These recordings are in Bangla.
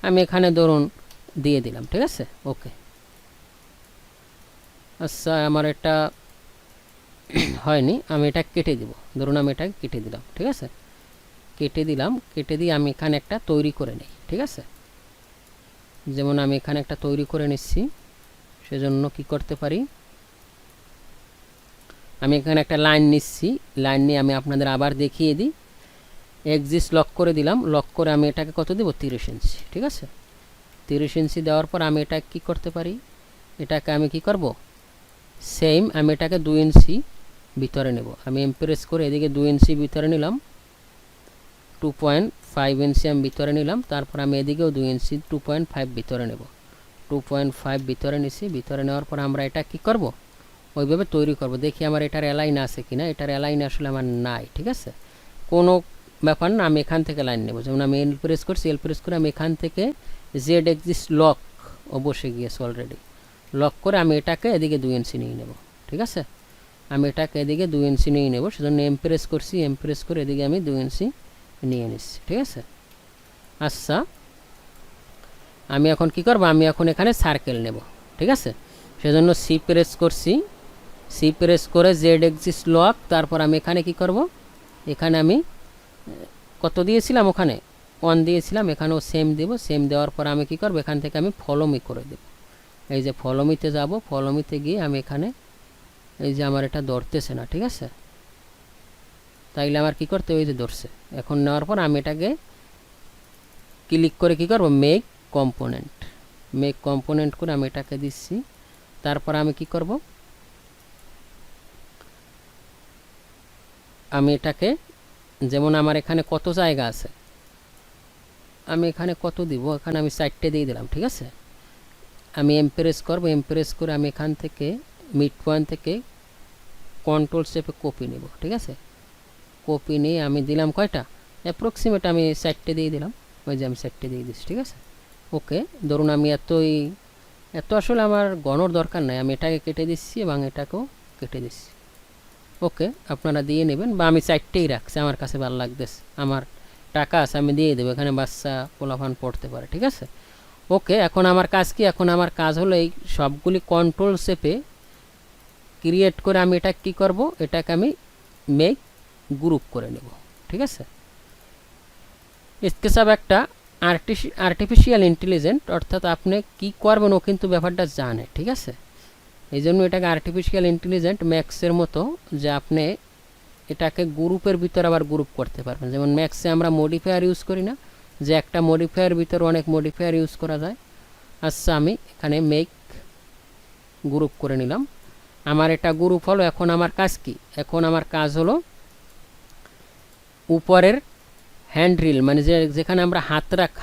আমি এখানে ধরুন দিয়ে দিলাম, ঠিক আছে। ওকে, আচ্ছা আমার এটা হয়নি, আমি এটা কেটে দিব। ধরুন আমি এটা কেটে দিলাম, ঠিক আছে। কেটে দিলাম, কেটে দিয়ে আমি এখানে একটা তৈরি করে নিই, ঠিক আছে। যেমন আমি এখানে একটা তৈরি করে নিচ্ছি, সেজন্য কি করতে পারি, আমি এখানে একটা লাইন নিচ্ছি। লাইন নিয়ে আমি আপনাদের আবার দেখিয়ে দিই। এক্সিস লক করে দিলাম, লক করে আমি এটাকে কত দেব, 30 ইঞ্চি, ঠিক আছে। 30 ইঞ্চি দেওয়ার পর আমি এটা কি করতে পারি, এটাকে আমি কি করব, সেম আমি এটাকে 2 ইঞ্চি ভিতরে নেব। আমি এমপ্রেস করে এদিকে 2 ইঞ্চি ভিতরে নিলাম, 2.5 ইঞ্চি আমি ভিতরে নিলাম। তারপর আমি এদিকেও 2 ইঞ্চি 2.5 ভিতরে নেব। 2.5 ভিতরে নিছি। ভিতরে নেওয়ার পর আমরা এটা কি করব, ওইভাবে তৈরি করব। দেখি আমার এটার অ্যালাইন আছে কিনা। এটার অ্যালাইন আসলে আমার নাই, ঠিক আছে। কোনো ব্যাপার না, আমি এখান থেকে লাইন নেব। যেমন আমি এল প্রেস করছি, এল প্রেস করে আমি এখান থেকে জেড এক্সিস লক বসে গিয়েছে অলরেডি। লক করে আমি এটাকে এদিকে 2 ইঞ্চি নিয়ে নেব, ঠিক আছে। আমি এটাকে এদিকে 2 ইঞ্চি নিয়ে নেব, সেজন্য এম প্রেস করছি। এম প্রেস করে এদিকে আমি 2 ইঞ্চি নিয়ে নিচ্ছি, ঠিক আছে। আচ্ছা আমি এখন কি করব, আমি এখন এখানে সার্কেল নেব, ঠিক আছে। সেজন্য সি প্রেস করছি। সি প্রেস করে জেড এক্সিস লক। তারপর আমি এখানে কি করব, এখানে আমি কত দিয়েছিলাম, ওখানে 1 দিয়েছিলাম, এখানেও সেম দেব। সেম দেওয়ার পর আমি কি করব, এখান থেকে আমি ফলো মি করে দেব। এই যে ফলো মিতে যাব, ফলো মিতে গিয়ে আমি এখানে এই যে আমার এটা ধরতেছে না, ঠিক আছে। তাইলে আমার কি করতে, ওই যে ধরছে। এখন নেওয়ার পর আমি এটাকে ক্লিক করে কি করব, মেক কম্পোনেন্ট। মেক কম্পোনেন্ট করে আমি এটাকে দিচ্ছি। তারপর আমি কি করব, আমি এটাকে, যেমন আমার এখানে কত জায়গা আছে, আমি এখানে কত দিব, এখানে আমি 4টে দিয়ে দিলাম, ঠিক আছে। আমি এমপ্রেস করব। এমপ্রেস করে আমি এখান থেকে মিড পয়েন্ট থেকে কন্ট্রোল চেপে কপি নেব, ঠিক আছে। কপি নিয়ে আমি দিলাম কয়টা, অ্যাপ্রক্সিমেট আমি 4টে দিয়ে দিলাম। ওই যে আমি 4টে দিয়ে দিচ্ছি, ঠিক আছে। ওকে, ধরুন আমি এত আসলে আমার গণর দরকার নাই, আমি এটাকে কেটে দিচ্ছি এবং এটাকেও কেটে দিচ্ছি। ওকে, আপনারা দিয়ে নেবেন, বা আমি 4টেই রাখছি, আমার কাছে ভালো লাগতেছে, আমার টাকা আছে, আমি দিয়ে দেবো। এখানে বাচ্চা পোলাপান পড়তে পারে, ঠিক আছে। ওকে, এখন আমার কাজ কি, এখন আমার কাজ হলো এই সবগুলি কন্ট্রোল চেপে ক্রিয়েট করে আমি এটা কি করব, এটাকে আমি মেক গ্রুপ করে নেব, ঠিক আছে। স্কেচআপ একটা আর্টিফিশিয়াল ইন্টেলিজেন্ট, অর্থাৎ আপনি কি করবেন ও কিন্তু ব্যাপারটা জানে, ঠিক আছে। এই জন্য এটাকে আর্টিফিশিয়াল ইন্টেলিজেন্ট ম্যাক্সের মতো, যে আপনি এটাকে গ্রুপের ভিতরে আবার গ্রুপ করতে পারবেন। যেমন ম্যাক্সে আমরা মডিফায়ার ইউজ করি না, যে একটা মডিফায়ার ভিতরে অনেক মডিফায়ার ইউজ করা যায়। আচ্ছা আমি এখানে মেক গ্রুপ করে নিলাম। আমার এটা গ্রুপ হলো। এখন আমার কাজ কি, এখন আমার কাজ হলো উপরের হ্যান্ডরিল, মানে যেখানে আমরা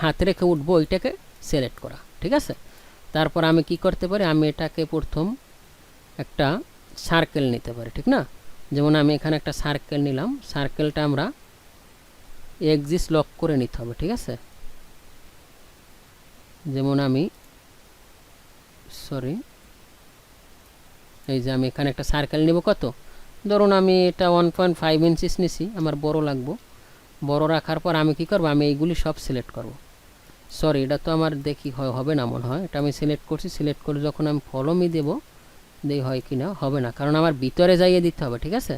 হাত রেখে উঠবো, ওইটাকে সিলেক্ট করা, ঠিক আছে। তারপর আমি কি করতে পারি, আমি এটাকে প্রথম একটা সার্কেল নিতে পারি, ঠিক না। যেমন আমি এখানে একটা সার্কেল নিলাম। সার্কেলটা আমরা এক্সিস লক করে নিতে হবে, ঠিক আছে। যেমন আমি এই যে আমি এখানে একটা সার্কেল নিব, কত, ধরুন আমি এটা 1.5 ইঞ্চিস নিছি, আমার বড় লাগবো। বড় রাখার পর আমি কি করব, আমি এইগুলি সব সিলেক্ট করব। এটা তো আমার দেখি হবে না মনে হয়। এটা আমি সিলেক্ট করছি। সিলেক্ট করে যখন আমি ফলো মি দেব, দেই হয় কি না, হবে না, কারণ আমার ভিতরে যাইয়ে দিতে হবে, ঠিক আছে।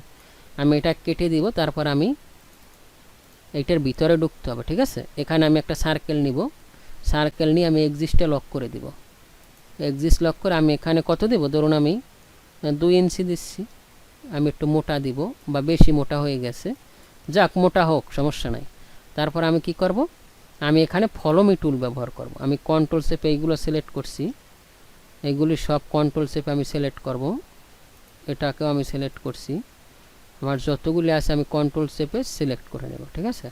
আমি এটা কেটে দিব। তারপর আমি এইটার ভিতরে ঢুকতে হবে, ঠিক আছে। এখানে আমি একটা সার্কেল নিব। সার্কেল নিয়ে আমি এক্সিস্টে লক করে দিব। এক্সিস্ট লক করে আমি এখানে কত দেব, ধরুন আমি 2 ইঞ্চি দিচ্ছি। আমি একটু মোটা দিব, বা বেশি মোটা হয়ে গেছে, যাক মোটা হোক, সমস্যা নাই। তারপর আমি কি করব, আমি এখানে ফলো মি টুল ব্যবহার করব। আমি কন্ট্রোল চেপে এইগুলো সিলেক্ট করছি, এইগুলি সব কন্ট্রোল চেপে আমি সিলেক্ট করব। এটাকেও আমি সিলেক্ট করছি। আমার যতগুলি আছে আমি কন্ট্রোল চেপে সিলেক্ট করে নেব, ঠিক আছে।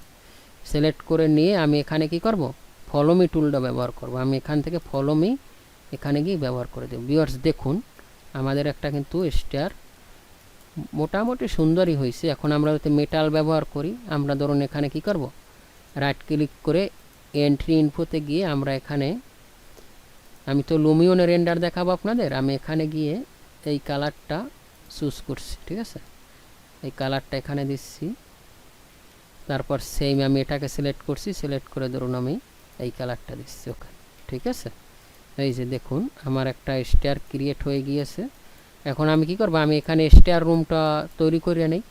সিলেক্ট করে নিয়ে আমি এখানে কি করব, ফলো মি টুলটা ব্যবহার করব। আমি এখান থেকে ফলো মি এখানে গিয়ে ব্যবহার করে দেব। ভিউয়ার্স দেখুন, আমাদের একটা কিন্তু স্টার মোটামুটি সুন্দরই হয়েছে। এখন আমরা যদি মেটাল ব্যবহার করি, আমরা ধরুন এখানে কি করব, রাইট ক্লিক করে এন্ট্রি ইনফোতে গিয়ে আমরা এখানে, আমি তো লুমিয়নের রেন্ডার দেখাবো আপনাদের, আমি এখানে গিয়ে এই কালারটা চুজ করছি, ঠিক আছে। এই কালারটা এখানে দিচ্ছি। তারপর সেম আমি এটাকে সিলেক্ট করছি। সিলেক্ট করে ধরুন আমি এই কালারটা দিচ্ছি। ওকে, ঠিক আছে। এই যে দেখুন আমার একটা স্টেয়ার ক্রিয়েট হয়ে গিয়েছে। এখন আমি কি করব, আমি এখানে স্টেয়ার রুমটা তৈরি করে নেই।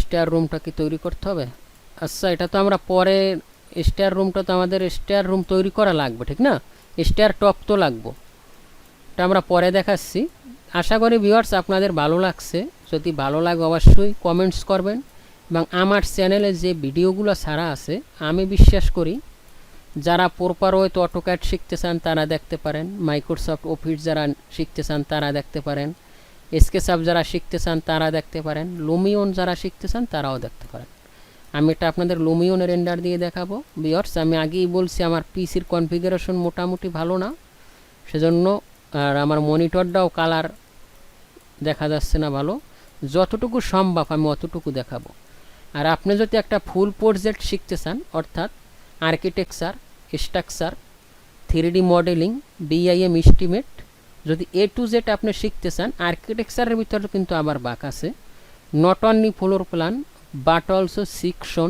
স্টেয়ার রুমটা কি তৈরি করতে হবে? আচ্ছা, এটা তো আমরা পরে, স্টেয়ার রুমটা তো আমাদের স্টেয়ার রুম তৈরি করা লাগবে, ঠিক না? স্টেয়ার টপ তো লাগবে, এটা আমরা পরে দেখাচ্ছি। আশা করি ভিউয়ার্স আপনাদের ভালো লাগছে। যদি ভালো লাগে অবশ্যই কমেন্টস করবেন, এবং আমার চ্যানেলে যে ভিডিওগুলো ছাড়া আছে আমি বিশ্বাস করি যারা প্রপার ওয়েতে অটোক্যাড শিখতে চান তারা দেখতে পারেন, মাইক্রোসফট অফিস যারা শিখতে চান তারা দেখতে পারেন, স্কেচআপ যারা শিখতে চান তারা দেখতে পারেন, লুমিয়ন যারা শিখতে চান তারাও দেখতে পারেন। আমি এটা আপনাদের লুমিয়নের রেন্ডার দিয়ে দেখাবো ভিউয়ার্স। আমি আগেই বলছি আমার পিসির কনফিগারেশন মোটামুটি ভালো না, সেজন্য আর আমার মনিটরটাও কালার দেখা যাচ্ছে না ভালো। যতটুকু সম্ভব আমি অতটুকু দেখাবো। আর আপনি যদি একটা ফুল প্রজেক্ট শিখতে চান, অর্থাৎ architecture, structure, 3D modelling, BIM estimate, যদি A to Z আপনি শিখতে চান, আর্কিটেকচারের ভিতরে কিন্তু আবার বাক আছে। Not only floor plan but also section,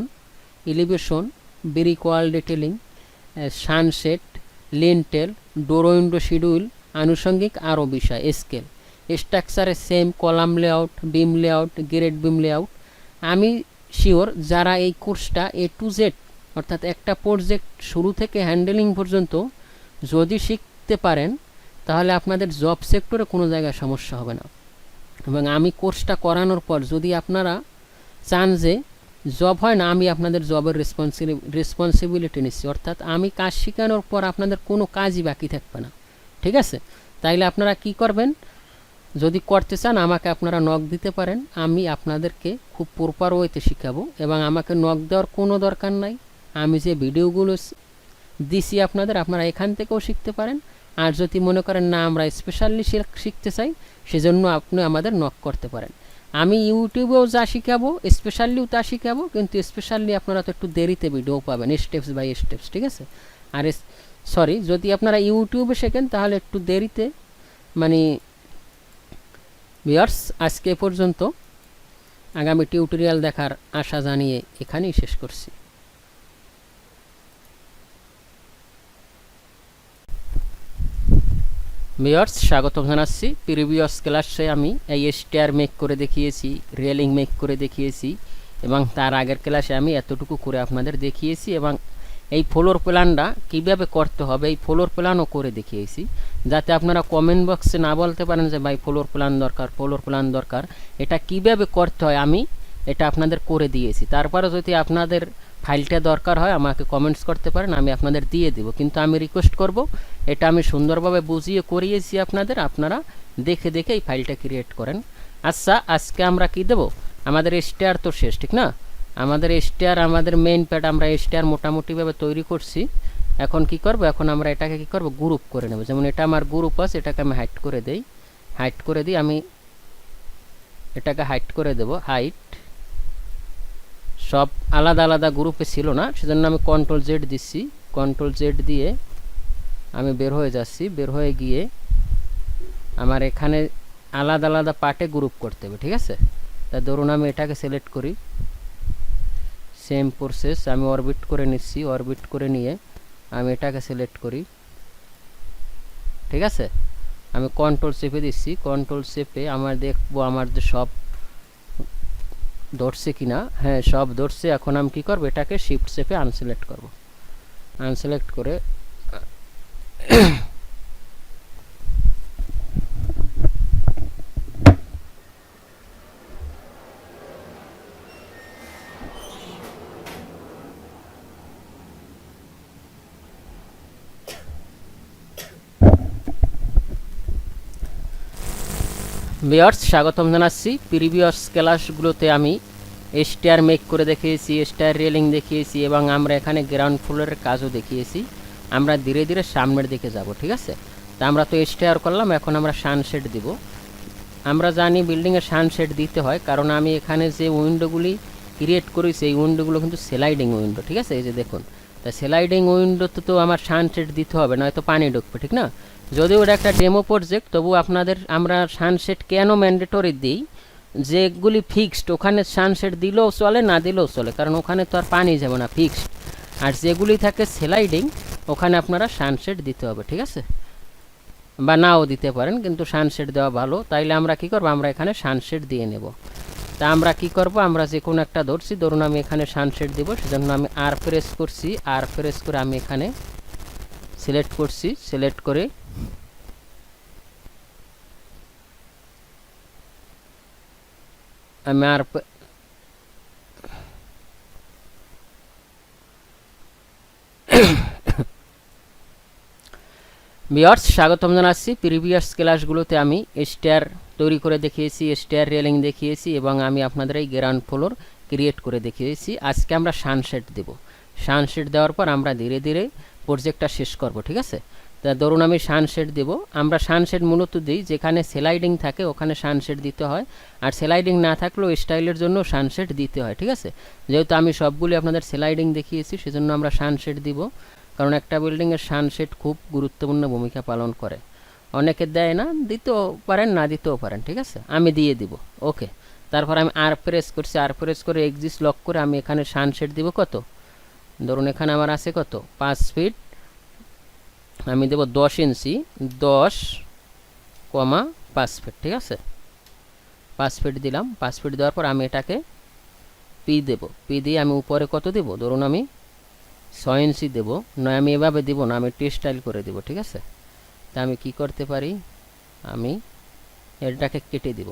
elevation, brick wall detailing, sunshade, lintel, door window schedule, আনুষঙ্গিক আরও বিষয়, স্কেল, স্ট্রাকচারে same, column layout, beam layout, grade beam layout. আমি শিওর যারা এই কোর্সটা A to Z অর্থাৎ একটা প্রজেক্ট শুরু থেকে হ্যান্ডেলিং পর্যন্ত যদি শিখতে পারেন তাহলে আপনাদের জব সেক্টরে কোনো জায়গায় সমস্যা হবে না। এবং আমি কোর্সটা করানোর পর যদি আপনারা চান যে জব হয় না, আমি আপনাদের জবের রেসপন্সিবিলিটি নিচ্ছি, অর্থাৎ আমি কাজ শেখানোর পর আপনাদের কোনো কাজই বাকি থাকবে না, ঠিক আছে? তাইলে আপনারা কি করবেন, যদি করতে চান আমাকে আপনারা নক দিতে পারেন, আমি আপনাদেরকে খুব প্রপার ওয়েতে শেখাবো। এবং আমাকে নক দেওয়ার কোনো দরকার নাই, আমি যে ভিডিওগুলো দিছি আপনারা এখান থেকেও শিখতে পারেন। আর যদি মনে করেন না আমরা স্পেশালি শিখতে চাই, সেজন্য আপনি আমাদের নক করতে পারেন। আমি ইউটিউবেও যা শিখাবো স্পেশালিও তা শিখাবো, কিন্তু স্পেশালি আপনারা তো একটু দেরিতে ভিডিও পাবেন, স্টেপস বাই স্টেপস, ঠিক আছে? আর সরি, যদি আপনারা ইউটিউবে শেখেন তাহলে একটু দেরিতে। মানে ভিউয়ার্স আজকে পর্যন্ত, আগামী টিউটোরিয়াল দেখার আশা জানিয়ে এখানেই শেষ করছি। ভিউয়ার্স স্বাগতম জানাচ্ছি। প্রিভিয়াস ক্লাসে আমি এই স্টেয়ার মেক করে দেখিয়েছি, রেলিং মেক করে দেখিয়েছি, এবং তার আগের ক্লাসে আমি এতটুকু করে আপনাদের দেখিয়েছি, এবং এই ফ্লোর প্ল্যানটা কীভাবে করতে হবে এই ফ্লোর প্ল্যানও করে দেখিয়েছি, যাতে আপনারা কমেন্ট বক্সে না বলতে পারেন যে ভাই ফ্লোর প্ল্যান দরকার, ফ্লোর প্ল্যান দরকার। এটা কিভাবে করতে হয় আমি এটা আপনাদের করে দিয়েছি। তারপরে যদি আপনাদের ফাইলটা দরকার হয় আমাকে কমেন্টস করতে পারেন, আমি আপনাদের দিয়ে দেব। কিন্তু আমি রিকোয়েস্ট করব, এটা আমি সুন্দরভাবে বুঝিয়ে করিয়েছি আপনারা দেখে দেখে এই ফাইলটা ক্রিয়েট করেন। আচ্ছা, আজকে আমরা কি দেব, আমাদের স্টেয়ার তো শেষ, ঠিক না? আমাদের স্টেয়ার, আমাদের মেইন প্যাড আমরা স্টেয়ার মোটামুটিভাবে তৈরি করছি। এখন কি করব, এখন আমরা এটাকে কি করব, গ্রুপ করে নেব। যেমন এটা আমার গ্রুপ আছে, এটাকে আমি হাইট করে দিই, আমি এটাকে হাইট করে দেব। হাইট সব আলাদা আলাদা গ্রুপে ছিল না, সেজন্য আমি কন্ট্রোল জেড দিচ্ছি। কন্ট্রোল জেড দিয়ে আমি বের হয়ে যাচ্ছি। বের হয়ে গিয়ে আমার এখানে আলাদা আলাদা পার্টে গ্রুপ করতে হবে, ঠিক আছে? তা ধরুন আমি এটাকে সিলেক্ট করি, সেম প্রসেস আমি অরবিট করে নিচ্ছি। অরবিট করে নিয়ে আমি এটাকে সিলেক্ট করি, ঠিক আছে? আমি কন্ট্রোল চেপে দিচ্ছি। কন্ট্রোল চেপে আমার দেখবো আমার যে সব ধরছে কিনা। হ্যাঁ, সব ধরছে। এখন আমি কি করব, এটাকে শিফট চেপে আনসিলেক্ট করব। আনসিলেক্ট করে ভিউয়ার্স স্বাগতম জানাচ্ছি। প্রিভিয়াস ক্লাসগুলোতে আমি স্টেয়ার মেক করে দেখিয়েছি, স্টেয়ার রেলিং দেখিয়েছি, এবং আমরা এখানে গ্রাউন্ড ফ্লোরের কাজও দেখিয়েছি। আমরা ধীরে ধীরে সামনের দিকে যাব, ঠিক আছে? তা আমরা তো স্টেয়ার করলাম, এখন আমরা সানসেট দিব। আমরা জানি বিল্ডিংয়ে সানসেট দিতে হয়, কারণ আমি এখানে যে উইন্ডোগুলি ক্রিয়েট করেছি এই উইন্ডোগুলো কিন্তু স্লাইডিং উইন্ডো, ঠিক আছে? এই যে দেখুন, তা স্লাইডিং উইন্ডোতে তো আমার সানসেট দিতে হবে, নয়তো পানি ঢুকবে, ঠিক না? যদিও ওটা একটা ডেমো প্রজেক্ট, তবু আপনাদের আমরা সানসেট কেন ম্যান্ডেটরি দিই, যেগুলি ফিক্সড ওখানে সানসেট দিলেও চলে, না দিলেও চলে, কারণ ওখানে তো আর পানি যাবে না, ফিক্সড। আর যেগুলি থাকে স্লাইডিং ওখানে আপনারা সানশেড দিতে হবে, ঠিক আছে, বা নাও দিতে পারেন, কিন্তু সানশেড দেওয়া ভালো। তাইলে আমরা কি করব, আমরা এখানে সানশেড দিয়ে নেব। তা আমরা কি করব, আমরা যে কোনো একটা ধরছি, ধরুন আমি এখানে সানশেড দিব, সেজন্য আমি আর প্রেস করছি, আর প্রেস করে আমি এখানে সিলেক্ট করছি, সিলেক্ট করে আমি আর ভিউয়ার্স স্বাগতম জানাচ্ছি। প্রিভিয়াস ক্লাসগুলোতে আমি স্টার তৈরি করে দেখিয়েছি, স্টার রেলিং দেখিয়েছি, এবং আমি আপনাদের এই গ্রাউন্ড ফ্লোর ক্রিয়েট করে দেখিয়েছি। আজকে আমরা সানশেড দেব। সানশেড দেওয়ার পর আমরা ধীরে ধীরে প্রজেক্টটা শেষ করব, ঠিক আছে। তা ধরুন আমি সানশেড দেব। আমরা সানশেড মূলত দিই যেখানে স্লাইডিং থাকে ওখানে সানশেড দিতে হয়, আর স্লাইডিং না থাকলেও স্টাইলের জন্য সানশেড দিতে হয়, ঠিক আছে। যেহেতু আমি সবগুলি আপনাদের স্লাইডিং দেখিয়েছি সেজন্য আমরা সানশেড দিব, কারণ একটা বিল্ডিংয়ের সানশেড খুব গুরুত্বপূর্ণ ভূমিকা পালন করে। অনেকে দেয় না, দিতেও পারেন না দিতেও পারেন, ঠিক আছে, আমি দিয়ে দিব। ওকে, তারপর আমি আর প্রেস করছি, আর প্রেস করে এক্সিস লক করে আমি এখানে সানশেড দিব কত, ধরুন এখানে আমার আছে কত 5 ফিট, আমি দেব 10 ইঞ্চি, 10,5 ফিট, ঠিক আছে। 5 ফিট দিলাম। 5 ফিট দেওয়ার পর আমি এটাকে পি দেব। পি দিয়ে আমি উপরে কত দেব, ধরুন আমি 6 ইঞ্চি দেবো। নয় আমি এভাবে দিব না, আমি টি স্টাইল করে দেব, ঠিক আছে। তা আমি কি করতে পারি, আমি এটাকে কেটে দিব।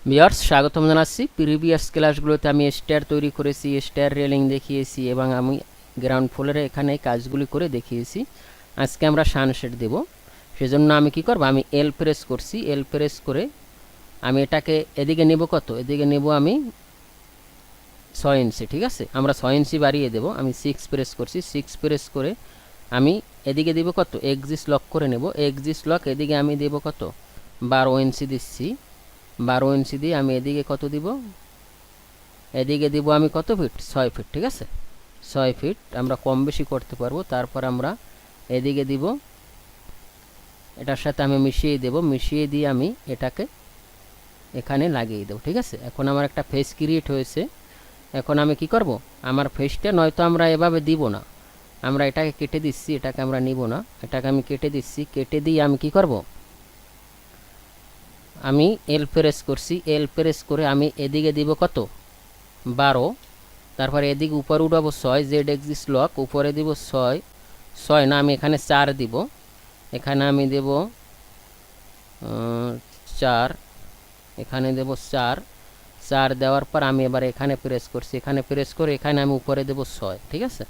ভিউয়ার্স স্বাগতম জানাচ্ছি। প্রিভিয়াস ক্লাসগুলোতে আমি স্টার তৈরি করেছি, স্টার রেলিং দেখিয়েছি, এবং আমি গ্রাউন্ড ফ্লোরে এখানে কাজগুলি করে দেখিয়েছি। আজকে আমরা সানশেড দেব, সেজন্য আমি কি করব, আমি এল প্রেস করছি, এল প্রেস করে আমি এটাকে এদিকে নেব কত, এদিকে নেব আমি 6 ইঞ্চি, ঠিক আছে। আমরা 6 ইঞ্চি বাড়িয়ে দেব। আমি 6 প্রেস করছি, 6 প্রেস করে আমি এদিকে দেব কত, এক্সিস লক করে নেব। এক্সিস লক এদিকে আমি দেব কত, 12 ইঞ্চি দিচ্ছি। 12 ইঞ্চি দিয়ে আমি এদিকে কত দিব, এদিকে দিব আমি কত ফিট, 6 ফিট, ঠিক আছে। 6 ফিট আমরা কম বেশি করতে পারবো। তারপর আমরা এদিকে দিব, এটার সাথে আমি মিশিয়ে দেব, মিশিয়ে দিয়ে আমি এটাকে এখানে লাগিয়ে দেব, ঠিক আছে। এখন আমার একটা ফেস ক্রিয়েট হয়েছে। এখন আমি কি করব, আমার ফেসটা নয়তো আমরা এভাবে দিব না, আমরা এটাকে কেটে দিচ্ছি, এটাকে আমরা নিব না, এটাকে আমি কেটে দিচ্ছি। কেটে দিয়ে আমি কি করব, আমি এল প্রেস করছি, এল প্রেস করে আমি এদিকে দিব কত, 12। তারপরে এদিকে উপরে উঠাবো 6, জেড এক্সিস লক, উপরে দিব 6, 6 না আমি এখানে 4 দিব, এখানে আমি দেব 4, এখানে দেব 4। 4 দেওয়ার পর আমি এবার এখানে প্রেস করছি, এখানে প্রেস করে এখানে আমি উপরে দেব 6, ঠিক আছে।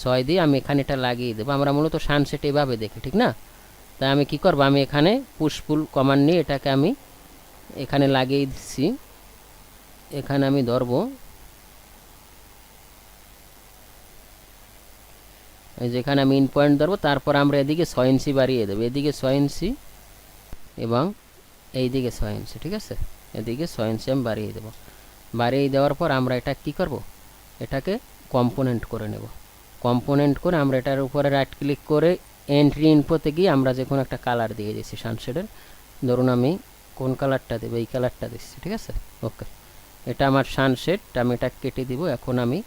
6 দিয়ে আমি এখানে এটা লাগিয়ে দেবো। আমরা মূলত সানসেট এভাবে দেখি, ঠিক না। তাই আমি কি করব, আমি এখানে পুশপুল কমান্ড নিয়ে এটাকে আমি এখানে লাগিয়ে দিচ্ছি। এখানে আমি ধরবো, যেখানে আমি ইন পয়েন্ট ধরবো। তারপর আমরা এদিকে 6 ইঞ্চি বাড়িয়ে দেবো, এদিকে 6 ইঞ্চি এবং এই দিকে 6 ইঞ্চি, ঠিক আছে। এদিকে 6 ইঞ্চি আমি বাড়িয়ে দেবো। বাড়িয়ে দেওয়ার পর আমরা এটা কি করব, এটাকে কম্পোনেন্ট করে নেব। কম্পোনেন্ট করে আমরা এটার উপরে রাইট ক্লিক করে এন্ট্রি ইনফোতে গিয়ে আমরা যে কোনো একটা কালার দিয়ে দিচ্ছি সানশেডের। ধরুন আমি কোন কালারটা দেবো, এই কালারটা দিচ্ছি, ঠিক আছে। ওকে, এটা আমার সানশেড, আমি এটা কেটে দিব। এখন আমি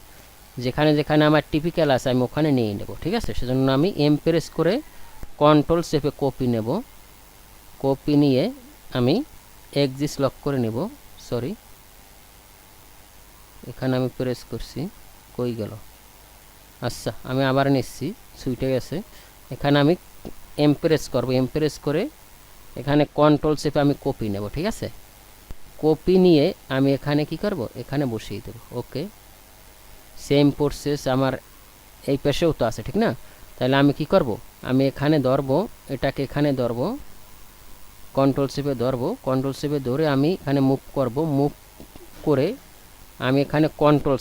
যেখানে যেখানে আমার টিপিক্যাল আছে আমি ওখানে নিয়ে নেব, ঠিক আছে। সেজন্য আমি এম প্রেস করে কন্ট্রোল শেপে কপি নেব। কপি নিয়ে আমি এক্সিস লক করে নেব, সরি এখানে আমি প্রেস করছি, কই গেল, আচ্ছা আমি আবার নিচ্ছি, সুইটে গেছে। এখানে আমি এম প্রেস করব, এম প্রেস করে এখানে কন্ট্রোল শেপে আমি কপি নেব, ঠিক আছে। কপি নিয়ে আমি এখানে কি করব, এখানে বসিয়ে দেব। ওকে, সেম প্রসেস আমার এই পাশেও তো আছে, ঠিক না। তাহলে আমি কি করব, আমি এখানে ধরবো, এটাকে এখানে ধরবো, কন্ট্রোল শেপে ধরবো, কন্ট্রোল শেপে ধরে আমি এখানে মুভ করব। মুভ করে আমি এখানে কন্ট্রোল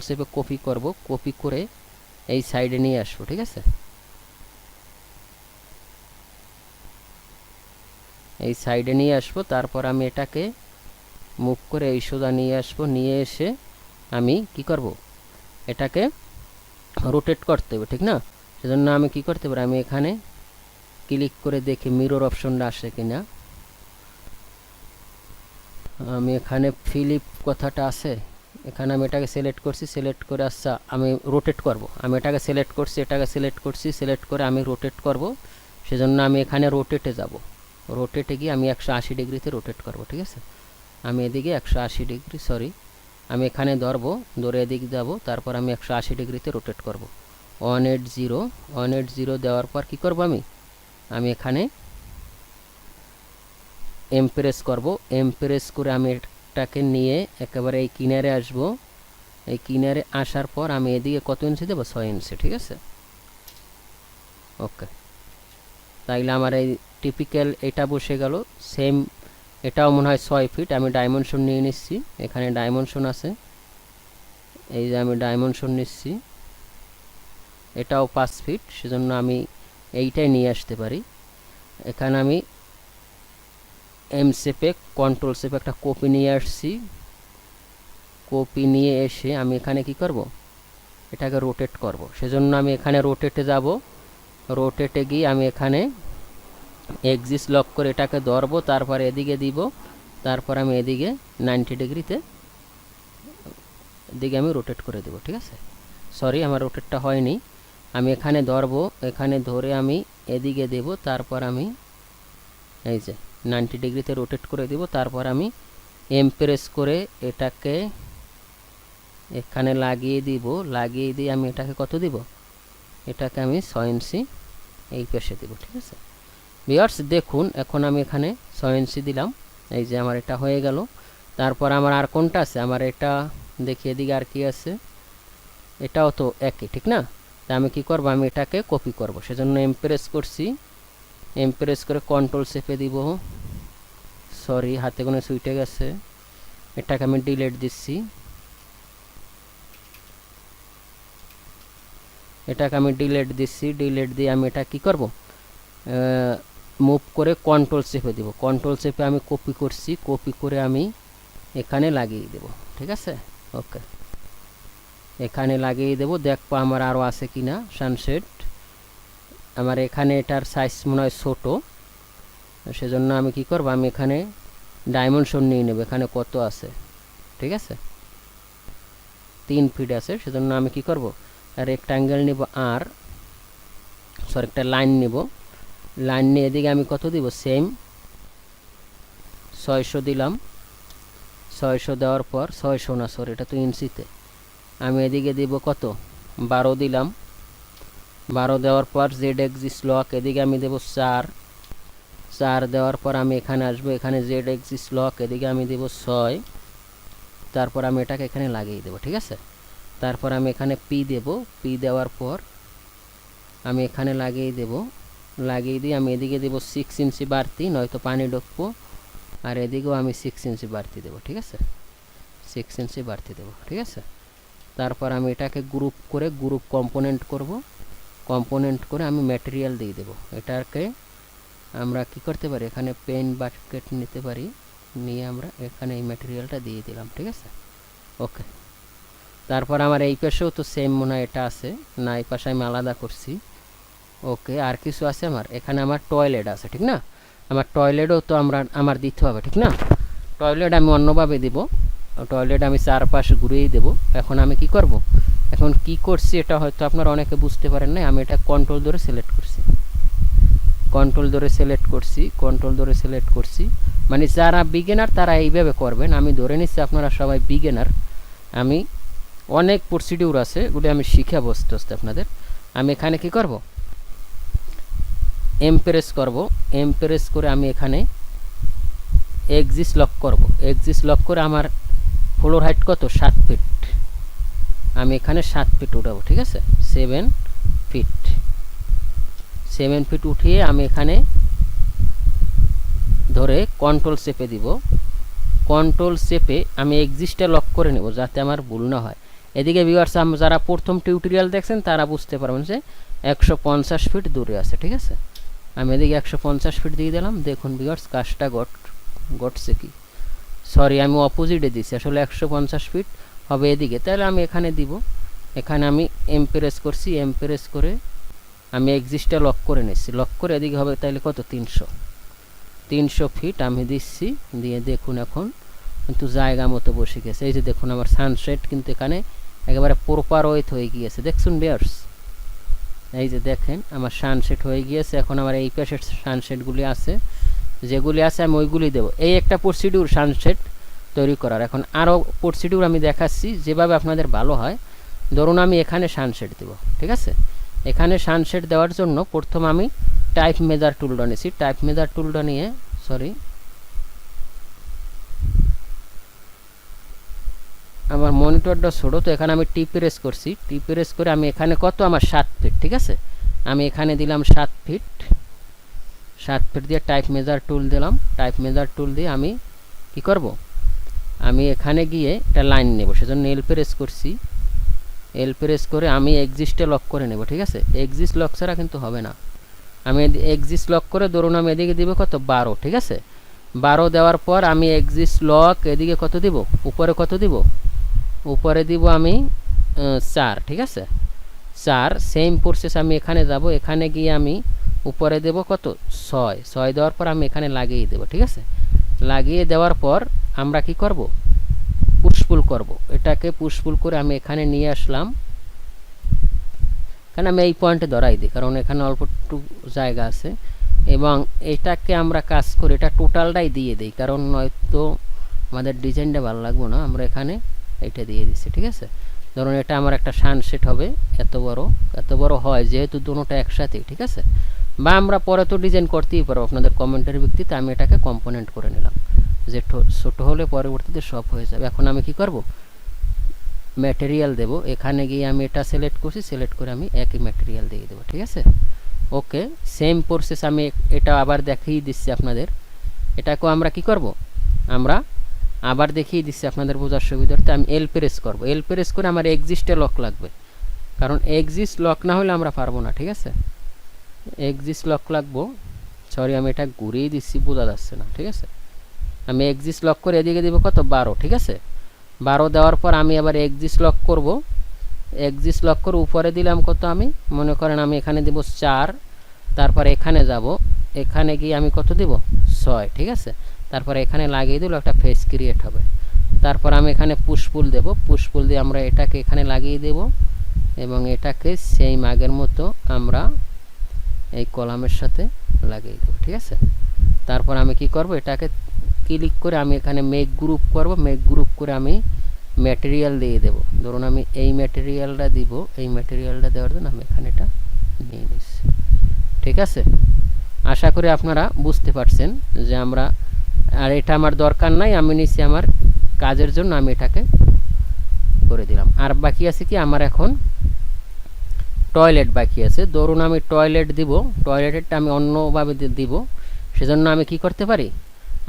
শেপে কপি করব, কপি করে এই সাইডে নিয়ে আসবো, ঠিক আছে। এই সাইডে নিয়ে আসবো। তারপর আমি এটাকে মুভ করে এই সোজা নিয়ে আসবো, নিয়ে এসে আমি কি করব, এটাকে রোটেট করতে হবে, ঠিক না? সেজন্য আমি কি করতে পারি, আমি এখানে ক্লিক করে দেখি মিরর অপশনটা আসে কিনা। আমি এখানে ফিলিপ কথাটা আছে, এখানে আমি এটাকে সিলেক্ট করছি, সিলেক্ট করে আচ্ছা আমি রোটেট করব। আমি এটাকে সিলেক্ট করছি, এটাকে সিলেক্ট করছি, সিলেক্ট করে আমি রোটেট করব। সেজন্য আমি এখানে রোটেটে যাব, রোটেটে গিয়ে আমি 180 ডিগ্রিতে রোটেট করব, ঠিক আছে? আমি এদিকে 180 ডিগ্রি, সরি আমি এখানে ধরবো, ধরে এদিকে যাব, তারপর আমি 180 ডিগ্রিতে রোটেট করব। 180 দেওয়ার পর কি করব, আমি এখানে এমপ্রেস করব। এমপ্রেস করে আমি এটাকে নিয়ে একেবারে এই কিনারে আসব। এই কিনারে আসার পর আমি এদিকে কত ইঞ্চি দেবো, 6 ইঞ্চি, ঠিক আছে? ওকে, তাইলে আমার এই টিপিক্যাল এটা বসে গেল। সেম এটাও মনে হয় 6 ফিট। আমি ডাইমেনশন নিয়ে নিচ্ছি, এখানে ডাইমেনশন আছে, এই যে আমি ডাইমেনশন নিচ্ছি, এটাও 5 ফিট। সেজন্য আমি এইটাই নিয়ে আসতে পারি। এখানে আমি এম শেপে কন্ট্রোল শেপে একটা কপি নিয়ে আসছি। কপি নিয়ে এসে আমি এখানে কি করব, এটাকে রোটেট করব। সেজন্য আমি এখানে রোটেটে যাব, রোটেটে গিয়ে আমি এখানে এক্সিস লক করে এটাকে ধরবো, তারপর এদিকে দিব, তারপর আমি এদিকে 90 ডিগ্রিতে এদিকে আমি রোটেট করে দেব, ঠিক আছে? সরি আমার রোটেটটা হয়নি। আমি এখানে ধরবো, এখানে ধরে আমি এদিকে দেব, তারপর আমি এই যে 90 ডিগ্রিতে রোটেট করে দেব। তারপর আমি এমপ্রেস করে এটাকে এখানে লাগিয়ে দিব, লাগিয়ে দিয়ে আমি এটাকে কত দিব, এটাকে আমি 6 ইঞ্চি এই পাশে দেব, ঠিক আছে? ভিউয়ার্স দেখুন, এখন আমি এখানে 6 ইঞ্চি দিলাম, এই যে আমার এটা হয়ে গেল। তারপর আমার আর কোনটা আছে, আমার এটা দেখি এদিকে আর কি আছে, এটাও তো একই, ঠিক না? তা আমি কি করব, আমি এটাকে কপি করব। সেজন্য এমপ্রেস করছি, এমপ্রেস করে কন্ট্রোল চেপে দিব, সরি হাতে কোনো সুইটে গেছে, এটাকে আমি ডিলিট দিচ্ছি, এটাকে আমি ডিলিট দিচ্ছি। ডিলিট দিয়ে আমি এটা কি করব, মুভ করে কন্ট্রোল চেপে দিব। কন্ট্রোল চেপে আমি কপি করছি, কপি করে আমি এখানে লাগিয়ে দেব, ঠিক আছে? ওকে, এখানে লাগিয়ে দেব। দেখবো আমার আরও আছে কিনা সানসেট। আমার এখানে এটার সাইজ মনে হয় ছোটো, সেজন্য আমি কি করব, আমি এখানে ডাইমেনশন নিয়ে নেব, এখানে কত আছে, ঠিক আছে? 3 ফিট আছে। সেজন্য আমি কি করব, রেক্টাঙ্গেল নিব, আর সরি একটা লাইন নিব, লাইন নিয়ে এদিকে আমি কত দিব, সেম 600 দিলাম। 600 দেওয়ার পর 600 না, সরি এটা তো ইঞ্চিতে, আমি এদিকে দিব কত, 12 দিলাম। 12 দেওয়ার পর জেড এক্সিস লক, এদিকে আমি দেব 4। 4 দেওয়ার পর আমি এখানে আসবো, এখানে জেড এক্সিস লক, এদিকে আমি দেব 6। তারপর আমি এটাকে এখানে লাগিয়ে দেব, ঠিক আছে? তারপর আমি এখানে পি দেব, পি দেওয়ার পর আমি এখানে লাগিয়ে দেব, লাগিয়ে দিয়ে আমি এদিকে দেব 6 ইঞ্চি বাড়তি, নয়তো পানি ঢুকবো। আর এদিকেও আমি 6 ইঞ্চি বাড়তি দেব, ঠিক আছে? 6 ইঞ্চি বাড়তি দেব, ঠিক আছে? তারপর আমি এটাকে গ্রুপ করে গ্রুপ কম্পোনেন্ট করব। কম্পোনেন্ট করে আমি ম্যাটেরিয়াল দিয়ে দেব। এটাকে আমরা কি করতে পারি, এখানে পেন বাকেট নিতে পারি, নিয়ে আমরা এখানে এই ম্যাটেরিয়ালটা দিয়ে দিলাম, ঠিক আছে? ওকে, তারপর আমার এই পাশেও তো সেম মনে হয় এটা আছে না, এই পাশে আমি আলাদা করছি। ওকে, আর কিছু আছে আমার এখানে, আমার টয়লেট আছে, ঠিক না? আমার টয়লেটও তো আমার দিতে হবে, ঠিক না? টয়লেট আমি অন্যভাবে দিব, টয়লেট আমি চারপাশ ঘুরিয়েই দেব। এখন আমি কি করব, এখন কি করছি এটা হয়তো আপনারা অনেকে বুঝতে পারেন না। আমি এটা কন্ট্রোল ধরে সিলেক্ট করছি, কন্ট্রোল ধরে সিলেক্ট করছি, কন্ট্রোল ধরে সিলেক্ট করছি। মানে যারা বিগিনার তারা এইভাবে করবেন। আমি ধরে নিচ্ছি আপনারা সবাই বিগিনার। আমি অনেক প্রসিডিউর আছে, ওগুলো আমি শিখাবো আস্তে আস্তে আপনাদের। আমি এখানে কি করব, এমপ্রেস করব। এমপ্রেস করে আমি এখানে এক্সিস লক করব। এক্সিস লক করে আমার ফ্লোর হাইট কত, 7 ফিট। আমি এখানে 7 ফিট উঠাবো, ঠিক আছে? 7 ফিট, 7 ফিট উঠিয়ে আমি এখানে ধরে কন্ট্রোল চেপে দিব। কন্ট্রোল চেপে আমি এক্সিসটা লক করে নেব, যাতে আমার ভুল না হয়। এদিকে ভিউয়ার্স যারা প্রথম টিউটোরিয়াল দেখছেন তারা বুঝতে পারবেন যে 150 ফিট দূরে আছে, ঠিক আছে? আমি এদিকে 150 ফিট দিয়ে দিলাম। দেখুন ভিউয়ার্স কাজটা ঘটছে কি, সরি আমি অপোজিটে দিচ্ছি, আসলে 150 ফিট হবে এদিকে, তাহলে আমি এখানে দিব। এখানে আমি এমপ্রেস করছি, এমপ্রেস করে আমি এক্সিস্টটা লক করে নিচ্ছি, লক করে এদিকে হবে তাইলে কত 300 ফিট আমি দিচ্ছি, দিয়ে দেখুন এখন কিন্তু জায়গা মতো বসে গেছে। এই যে দেখুন আমার সানসেট কিন্তু এখানে একেবারে প্রপার ওয়েথ হয়ে গিয়েছে, দেখছুন বিয়ার্স। এই যে দেখেন আমার সানসেট হয়ে গিয়েছে। এখন আমার এই পাশের সানসেটগুলি আছে, যেগুলি আছে আমি ওইগুলি দেবো। এই একটা প্রসিডিউর সানসেট তৈরি করার। এখন আরও প্রসিডিউর আমি দেখাচ্ছি যেভাবে আপনাদের ভালো হয়। ধরুন আমি এখানে সানসেট দেব, ঠিক আছে। এখানে সানসেট দেওয়ার জন্য প্রথম আমি টাইপ মেজার টুলটা নিয়েছি, টাইপ মেজার টুলটা নিয়ে আমার মনিটরটা ছোটো, তো এখানে আমি টি প্রেস করছি, টি প্রেস করে আমি এখানে কত আমার 7 ফিট, ঠিক আছে। আমি এখানে দিলাম 7 ফিট, 7 ফিট দিয়ে টাইপ মেজার টুল দিলাম। টাইপ মেজার টুল দিয়ে আমি কি করব, আমি এখানে গিয়ে একটা লাইন নেব, সেজন্য এল প্রেস করছি। এল প্রেস করে আমি এক্সিস্টে লক করে নেব, ঠিক আছে। এক্সিস্ট লক ছাড়া কিন্তু হবে না। আমি এক্সিস্ট লক করে ধরুন আমি এদিকে দিব কত 12, ঠিক আছে। 12 দেওয়ার পর আমি এক্সিস্ট লক এদিকে কত দিব, উপরে কত দিব, উপরে দিব আমি 4, ঠিক আছে। 4 সেম প্রসেস আমি এখানে যাব, এখানে গিয়ে আমি উপরে দেব কত 6 দেওয়ার পর আমি এখানে লাগিয়ে দেব, ঠিক আছে। লাগিয়ে দেওয়ার পর আমরা কি করব, পুশপুল করব। এটাকে পুশপুল করে আমি এখানে নিয়ে আসলাম। কারণ আমি এই পয়েন্টে ধরাই দিই, কারণ এখানে অল্প একটু জায়গা আছে। এবং এটাকে আমরা কাজ করে এটা টোটালটাই দিয়ে দিই, কারণ নয়তো আমাদের ডিজাইনটা ভালো লাগবে না। আমরা এখানে এটা দিয়ে দিচ্ছি, ঠিক আছে। ধরুন এটা আমার একটা সানসেট হবে, এত বড় হয় যেহেতু দুটোটা একসাথে, ঠিক আছে। বা আমরা পরে তো ডিজাইন করতেই পারবো আপনাদের কমেন্টের ভিত্তিতে। আমি এটাকে কম্পোনেন্ট করে নিলাম, যে ছোট হলে পরবর্তীতে সব হয়ে যাবে। এখন আমি কি করব, ম্যাটেরিয়াল দেব। এখানে গিয়ে আমি এটা সিলেক্ট করছি, সিলেক্ট করে আমি একই ম্যাটেরিয়াল দিয়ে দেবো, ঠিক আছে। ওকে, সেম প্রসেস আমি এটা আবার দেখিয়ে দিচ্ছি আপনাদের। এটাকেও আমরা কি করব, আমরা আবার দেখিয়ে দিচ্ছি আপনাদের বোঝার সুবিধার্থে। আমি এল প্রেস করব, এল প্রেস করে আমার এক্সিস্টে লক লাগবে, কারণ এক্সিস্ট লক না হলে আমরা পারবো না, ঠিক আছে। এক্সিস্ট লক লাগবো, আমি এটা ঘুরিয়ে দিচ্ছি, বোঝা যাচ্ছে না, ঠিক আছে। আমি এক্সিস্ট লক করে এদিকে দিব কত 12, ঠিক আছে। 12 দেওয়ার পর আমি আবার এক্সিস্ট লক করব। এক্সিস্ট লক করে উপরে দিলাম কত, আমি মনে করেন আমি এখানে দেব 4, তারপর এখানে যাব, এখানে গিয়ে আমি কত দেব 6, ঠিক আছে। তারপর এখানে লাগিয়ে দিল, একটা ফেস ক্রিয়েট হবে। তারপর আমি এখানে পুশপুল দেব, পুশপুল দিয়ে আমরা এটাকে এখানে লাগিয়ে দেব এবং এটাকে সেম আগের মতো আমরা এই কলামের সাথে লাগিয়ে দেব, ঠিক আছে। তারপর আমি কি করব, এটাকে ক্লিক করে আমি এখানে মেক গ্রুপ করব। মেক গ্রুপ করে আমি ম্যাটেরিয়াল দিয়ে দেব। ধরুন আমি এই ম্যাটেরিয়ালটা দিব, এই ম্যাটেরিয়ালটা দেওয়ার জন্য আমি এখানে এটা নিয়ে নিচ্ছি, ঠিক আছে। আশা করি আপনারা বুঝতে পারছেন যে আমরা, আর এটা আমার দরকার নাই, আমি নিচ্ছি আমার কাজের জন্য, আমি এটাকে করে দিলাম। আর বাকি আছে কি, আমার এখন টয়লেট বাকি আছে। ধরুন আমি টয়লেট দিব, টয়লেটেরটা আমি অন্যভাবে দিব, সেজন্য আমি কি করতে পারি,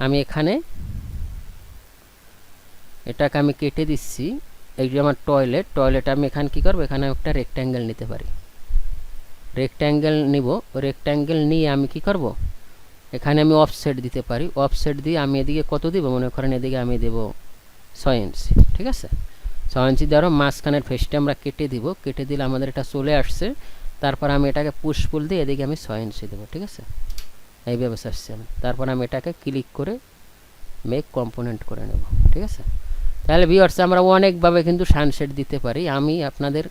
আমি এখানে এটাকে আমি কেটে দিচ্ছি। এই যে আমার টয়লেট আমি এখানে কি করব, এখানে একটা রেক্ট্যাঙ্গেল নিতে পারি, রেক্ট্যাঙ্গেল নিব। রেক্ট্যাঙ্গেল নিয়ে আমি কি করব, এখানে আমি অফসেট দিতে পারি। অফসেট দিয়ে আমি এদিকে কত দিব, মনে করেন এদিকে আমি দেব 6 ইঞ্চি, ঠিক আছে। 6 ইঞ্চি দেওয়ার মাঝখানের ফেসটা আমরা কেটে দিব, কেটে দিলে আমাদের এটা চলে আসছে। তারপর আমি এটাকে পুশপুল দিয়ে এদিকে আমি 6 ইঞ্চি দেবো, ঠিক আছে। এইভাবে আসছে আমি। তারপর আমি এটাকে ক্লিক করে মেক কম্পোনেন্ট করে নেব, ঠিক আছে। তাহলে ভিউয়ার্স আমরা অনেকভাবে কিন্তু সানসেট দিতে পারি। আমি আপনাদের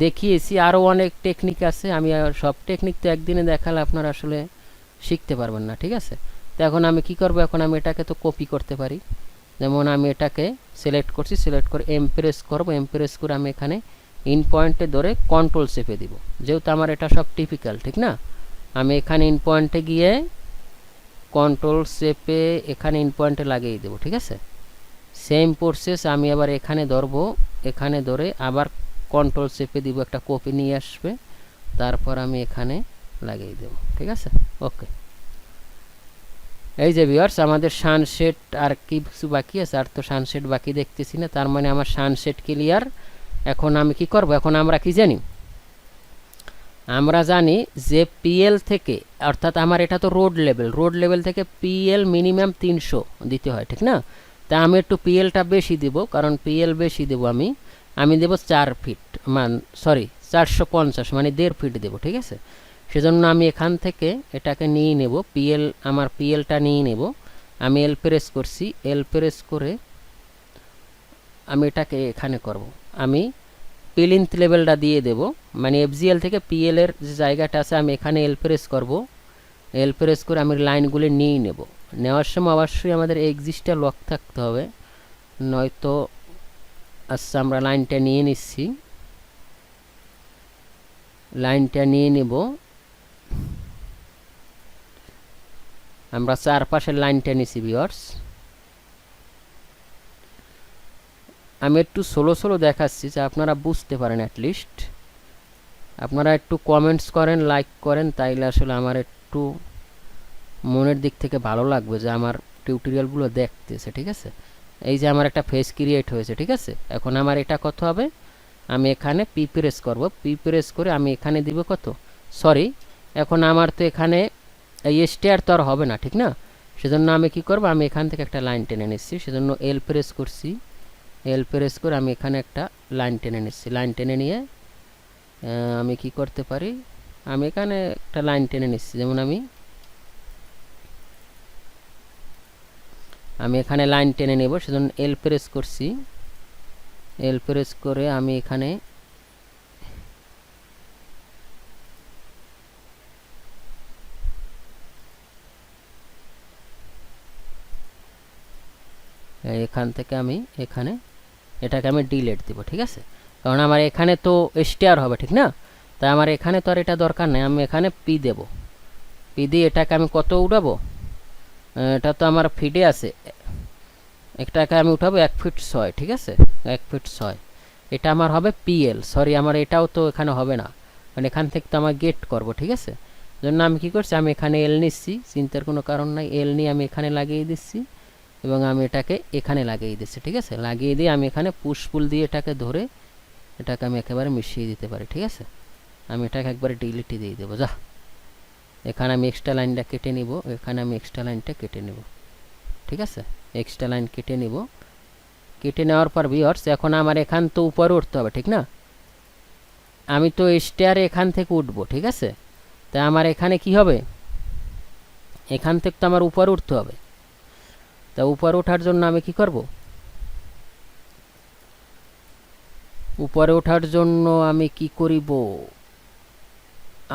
দেখিয়েছি, আরও অনেক টেকনিক আছে। আমি সব টেকনিক তো একদিনে দেখালে আপনারা আসলে শিখতে পারবেন না, ঠিক আছে। তো এখন আমি কি করব, এখন আমি এটাকে তো কপি করতে পারি। যেমন আমি এটাকে সিলেক্ট করছি, সিলেক্ট করে এমপ্রেস করব। এমপ্রেস করে আমি এখানে ইন পয়েন্টে ধরে কন্ট্রোল চেপে দিব, যেহেতু আমার এটা সব টিপিক্যাল, ঠিক না। আমি এখানে ইন পয়েন্টে গিয়ে কন্ট্রোল চেপে এখানে ইন পয়েন্টে লাগিয়ে দেবো, ঠিক আছে। সেম প্রসেস আমি আবার এখানে ধরবো, এখানে ধরে আবার কন্ট্রোল চেপে দিব, একটা কপি নিয়ে আসবে, তারপর আমি এখানে লাগিয়ে দেব, ঠিক আছে। ওকে, এই যে ভিউয়ার্স আমাদের সানসেট আর কি কিছু বাকি আছে, আর তো সানসেট বাকি দেখতেছি না, তার মানে আমার সানসেট ক্লিয়ার। এখন আমি কি করব, এখন আমরা কি জানি, আমরা জানি যে পিএল থেকে, অর্থাৎ আমার এটা তো রোড লেভেল থেকে পিএল মিনিমাম 300 দিতে হয়, ঠিক না। তা আমি একটু পিএলটা বেশি দিব, কারণ পিএল বেশি দেব। আমি দেব 4 ফিট, সরি 450 মানে 1.5 ফিট দেব, ঠিক আছে। সেজন্য আমি এখান থেকে এটাকে নিয়ে নেব, পিএল আমার পিএলটা নিয়ে নেব। আমি এল প্রেস করছি, এল প্রেস করে আমি এটাকে এখানে করব। আমি প্লিন্থ লেভেলটা দিয়ে দেব, মানে এফজিএল থেকে পিএল এর যে জায়গাটা আছে আমি এখানে এল প্রেস করব। এল প্রেস করে আমি লাইনগুলো নিয়ে নেব। নেওয়ার সময় অবশ্যই আমাদের এক্সিস্টটা লক থাকতে হবে, নয়তো আচ্ছা আমরা লাইনটা নিয়ে নিচ্ছি, লাইনটা নিয়ে নেব। আমরা চারপাশের লাইনটা নিছি ভিউয়ার্স। আমি একটু স্লো স্লো দেখাচ্ছি যে আপনারা বুঝতে পারেন, অ্যাটলিস্ট আপনারা একটু কমেন্টস করেন, লাইক করেন, তাইলে আসলে আমার একটু মনের দিক থেকে ভালো লাগবে যে আমার টিউটোরিয়ালগুলো দেখতেছে, ঠিক আছে। এই যে আমার একটা ফেস ক্রিয়েট হয়েছে, ঠিক আছে। এখন আমার এটা কত হবে, আমি এখানে পি প্রেস করব, পি প্রেস করে আমি এখানে দিব কত, সরি এখন আমার তো এখানে এই স্টেয়ার তো আর হবে না, ঠিক না। সেজন্য আমি কি করব, আমি এখান থেকে একটা লাইন টেনে নিচ্ছি, সেজন্য এল প্রেস করছি, এল প্রেস করে আমি এখানে একটা লাইন টেনে নিচ্ছি। লাইন টেনে নিয়ে আমি কি করতে পারি, আমি এখানে একটা লাইন টেনে নিচ্ছি, যেমন আমি এখানে লাইন টেনে নেব, সেজন্য এল প্রেস করছি। এল প্রেস করে আমি এখানে এখান থেকে আমি এখানে এটাকে আমি ডিলিট দিব, ঠিক আছে। কারণ আমার এখানে তো স্টেয়ার হবে, ঠিক না। তাই আমার এখানে তো আর এটা দরকার নেই, আমি এখানে পি দেব। পি দিয়ে এটাকে আমি কত উঠাবো, এটা তো আমার ফিডে আছে, এটাকে আমি উঠাবো 1 ফিট 6, ঠিক আছে 1 ফিট 6। এটা আমার হবে পিএল, সরি আমার এটাও তো এখানে হবে না, মানে এখান থেকে তো আমার গেট করব, ঠিক আছে। জন্য আমি কি করছি, আমি এখানে এল নিচ্ছি, চিন্তার কোনো কারণ নাই, এল নিয়ে আমি এখানে লাগিয়ে দিচ্ছি এবং আমি এটাকে এখানে লাগিয়ে দিচ্ছি, ঠিক আছে। লাগিয়ে দিয়ে আমি এখানে পুশ পুল দিয়ে এটাকে ধরে এটাকে আমি একেবারে মিশিয়ে দিতে পারি, ঠিক আছে। আমি এটাকে একবারে ডিলিটই দিয়ে দেবো, যা। এখানে আমি এক্সট্রা লাইনটা কেটে নিব, এখানে আমি এক্সট্রা লাইনটা কেটে নেব, ঠিক আছে। এক্সট্রা লাইন কেটে নিব, কেটে নেওয়ার পর ভিউয়ার্স এখন আমার এখান তো উপরে উঠতে হবে, ঠিক না। আমি তো স্টেয়ারে এখান থেকে উঠবো, ঠিক আছে। তাই আমার এখানে কি হবে, এখান থেকে তো আমার উপরে উঠতে হবে। তা উপরে ওঠার জন্য আমি কি করব, উপরে ওঠার জন্য আমি কি করিব,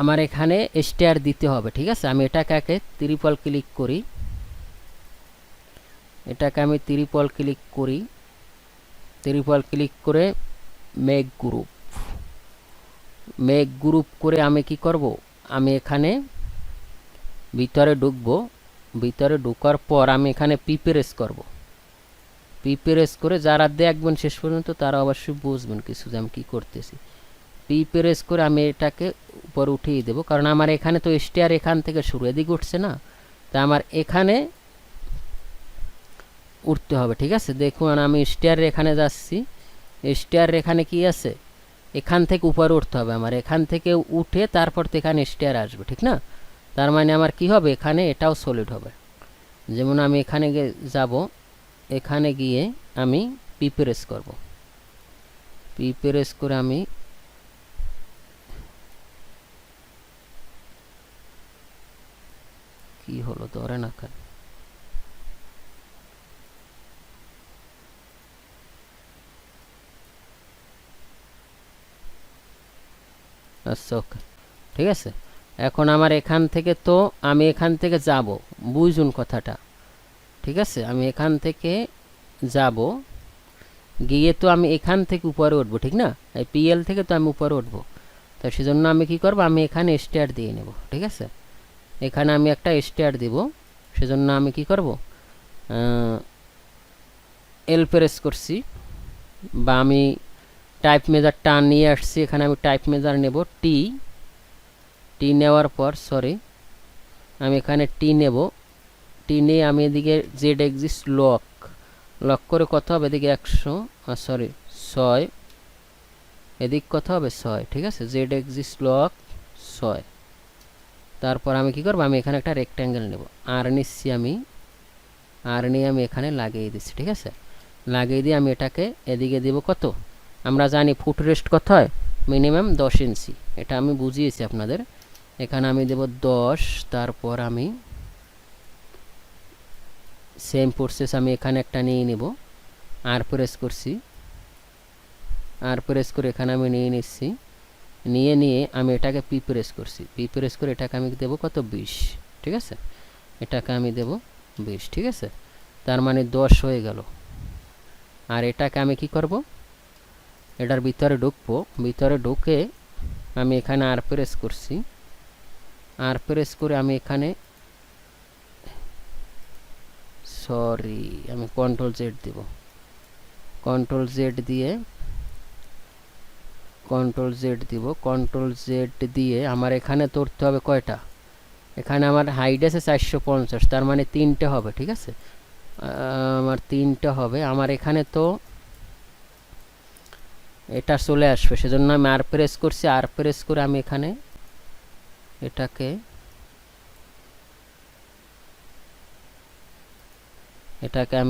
আমার এখানে স্টেয়ার দিতে হবে, ঠিক আছে। আমি এটাকে ত্রিপল ক্লিক করি, এটাকে আমি ত্রিপল ক্লিক করি, ত্রিপল ক্লিক করে মেক গ্রুপ, মেক গ্রুপ করে আমি কি করব, আমি এখানে ভিতরে ঢুকবো। ভিতরে ঢোকার পর আমি এখানে পি প্রেস করব, পি প্রেস করে যারা দেখবেন শেষ পর্যন্ত তারা অবশ্যই বুঝবেন কিছু যে আমি কী করতেছি। পি প্রেস করে আমি এটাকে উপর উঠিয়ে দেবো, কারণ আমার এখানে তো স্টেয়ার এখান থেকে শুরু, এদিকে উঠছে না, তা আমার এখানে উঠতে হবে, ঠিক আছে। দেখুন আমি স্টেয়ার এখানে যাচ্ছি, স্টেয়ার এখানে কি আছে, এখান থেকে উপরে উঠতে হবে আমার, এখান থেকে উঠে তারপর তো এখানে স্টেয়ার আসবে, ঠিক না। তার মানে আমার কি হবে, এখানে এটাও সলিড হবে। যেমন আমি এখানে যাব, এখানে গিয়ে আমি পি প্রেস করব, পি প্রেস করে আমি কি হলো ধরে না কেন, আচ্ছা ওকে, ঠিক আছে। এখন আমার এখান থেকে তো আমি এখান থেকে যাব, বুঝুন কথাটা, ঠিক আছে। আমি এখান থেকে যাব, গিয়ে তো আমি এখান থেকে উপরে উঠবো, ঠিক না। এই পিএল থেকে তো আমি উপরে উঠবো, তো সেজন্য আমি কি করব, আমি এখানে স্টেয়ার দিয়ে নেব, ঠিক আছে। এখানে আমি একটা স্টেয়ার দিব, সেজন্য আমি কি করব, এল প্রেস করছি, বা আমি টাইপ মেজারটা নিয়ে আসছি, এখানে আমি টাইপ মেজার নেব টি, টি নেওয়ার পর সরি আমি এখানে টি নেব, টি নিয়ে আমি এদিকে জেড এক্সিস্ট লক, লক করে কত হবে এদিকে 100 সরি 6, এদিক কত হবে 6, ঠিক আছে। জেড এক্সিস্ট লক 6, তারপর আমি কি করব, আমি এখানে একটা রেক্ট্যাঙ্গেল নেব, আর নিচ্ছি আমি, আর নিয়ে আমি এখানে লাগিয়ে দিচ্ছি, ঠিক আছে। লাগিয়ে দিয়ে আমি এটাকে এদিকে দিব কত, আমরা জানি ফুট রেস্ট কত হয়, মিনিমাম 10 ইঞ্চি। এটা আমি বুঝিয়েছি আপনাদের। এখানে আমি দেব 10, তারপর আমি সেম প্রসেস আমি এখানে একটা নিয়ে নেব, আর প্রেস করছি, আর প্রেস করে এখানে আমি নিয়ে নিচ্ছি, নিয়ে আমি এটাকে পি প্রেস করছি, পি প্রেস করে এটাকে আমি দেব কত 20, ঠিক আছে, এটাকে আমি দেব 20, ঠিক আছে, তার মানে 10 হয়ে গেল। আর এটাকে আমি কি করব, এটার ভিতরে ঢুকবো, ভিতরে ঢুকে আমি এখানে আর প্রেস করছি, আর প্রেস করে আমি এখানে সরি আমি কন্ট্রোল জেড দেব, কন্ট্রোল জেড দিয়ে কন্ট্রোল জেড দিব, কন্ট্রোল জেড দিয়ে আমার এখানে ধরতে হবে কয়টা, এখানে আমার হাইট আছে 450, তার মানে 3টে হবে, ঠিক আছে, আমার 3টে হবে। আমার এখানে তো এটা চলে আসবে, সেজন্য আমি আর প্রেস করছি, আর প্রেস করে আমি এখানে এটাকে আমি